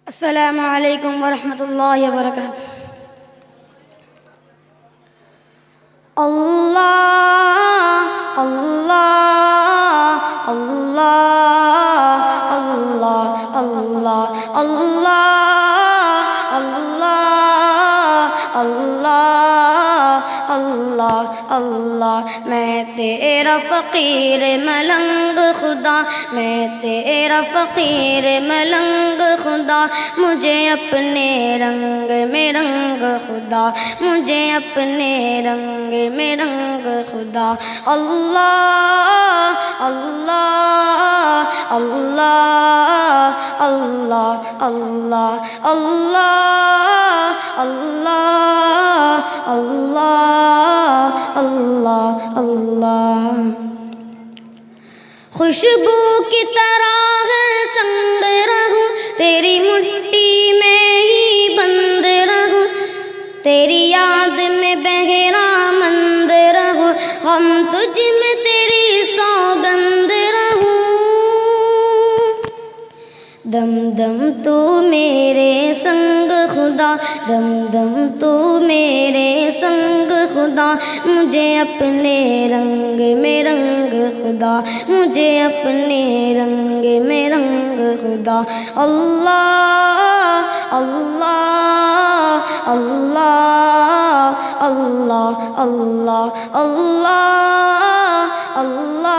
السلام علیکم ورحمۃ اللہ وبرکاتہ۔ اللہ اللہ اللہ اللہ اللہ اللہ اللہ اللہ اللہ اللہ، میں تیرا فقیر ملنگ خدا، میں تیرا فقیر ملنگ خدا، مجھے اپنے رنگ میں رنگ خدا، مجھے اپنے رنگ میں رنگ خدا۔ اللہ اللہ اللہ اللہ اللہ اللہ اللہ اللہ اللہ اللہ۔ خوشبو کی طرح ہر سنگ رہوں، تیری مٹھی میں ہی بند رہوں، تیری یاد میں بہرا مند رہوں، غم تجھ میں تیری سوگند رہوں۔ دم دم تو میرے سنگ خدا، دم دم تو میرے سنگ خدا، مجھے اپنے رنگ میں رنگ خدا، مجھے اپنے رنگ میں رنگ خدا۔ اللہ اللہ اللہ اللہ اللہ اللہ اللہ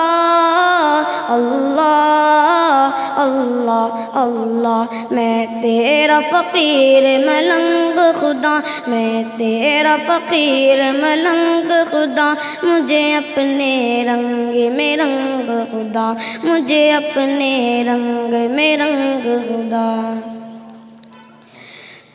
اللہ اللہ اللہ۔ میں تیرا فقیر ملنگ خدا، میں تیرا فقیر ملنگ خدا، مجھے اپنے رنگ میں رنگ خدا، مجھے اپنے رنگ میں رنگ خدا۔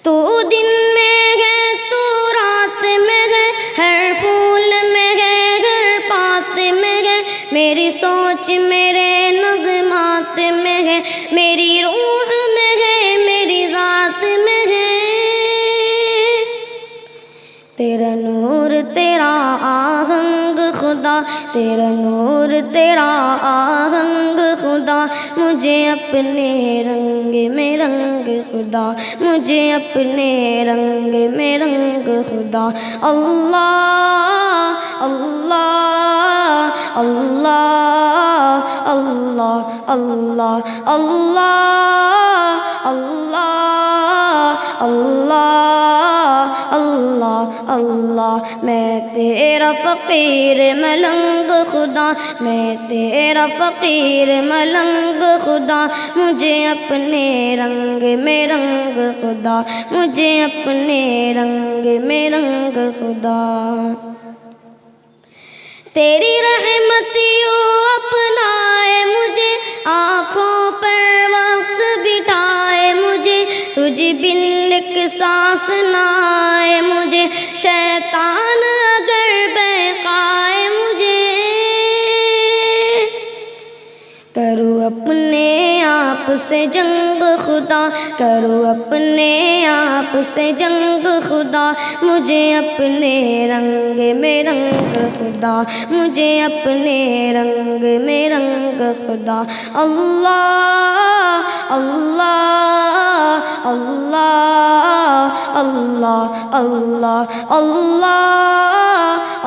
تو دن میں ہے تو رات میں ہے، ہر پھول میں ہے ہر بات میں ہے، میری سوچ میرے نغمات میں ہے، میری روح میں ہے میری ذات میں ہے۔ تیرا نور تیرا آہنگ خدا، تیرا نور تیرا آہنگ خدا، مجھے اپنے رنگ میں رنگ خدا، مجھے اپنے رنگ میں رنگ خدا۔ اللہ اللہ اللہ اللہ اللہ اللہ اللہ اللہ اللہ اللہ۔ میں تیرا فقیر ملنگ خدا، میں تیرا فقیر ملنگ خدا، مجھے اپنے رنگ میں رنگ خدا، مجھے اپنے رنگ میں رنگ خدا۔ تیری رحمت یوں اپنائے مجھے، آنکھوں پر وقت بٹھائے مجھے، تجھ بن ایک سانس نہ آئے مجھے، شیطان اگر بہکائے مجھے۔ کروں اپنے آپ سے جنگ خدا، کروں اپنے آپ سے جنگ خدا، مجھے اپنے رنگ میں رنگ خدا، مجھے اپنے رنگ میں رنگ خدا۔ اللہ اللہ اللہ اللہ اللہ اللہ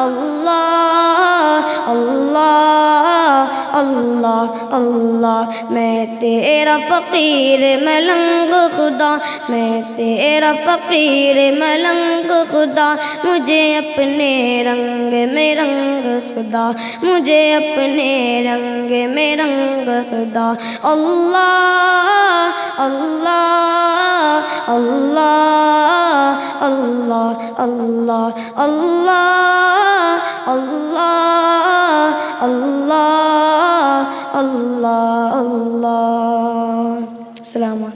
اللہ اللہ اللہ اللہ۔ میں تیرا فقیر ملنگ خدا، میں تیرا فقیر ملنگ خدا، مجھے اپنے رنگ میں رنگ خدا، مجھے اپنے رنگ میں رنگ خدا۔ اللہ اللہ اللہ اللہ اللہ اللہ اللہ اللہ اللہ اللہ۔ السلام علیکم۔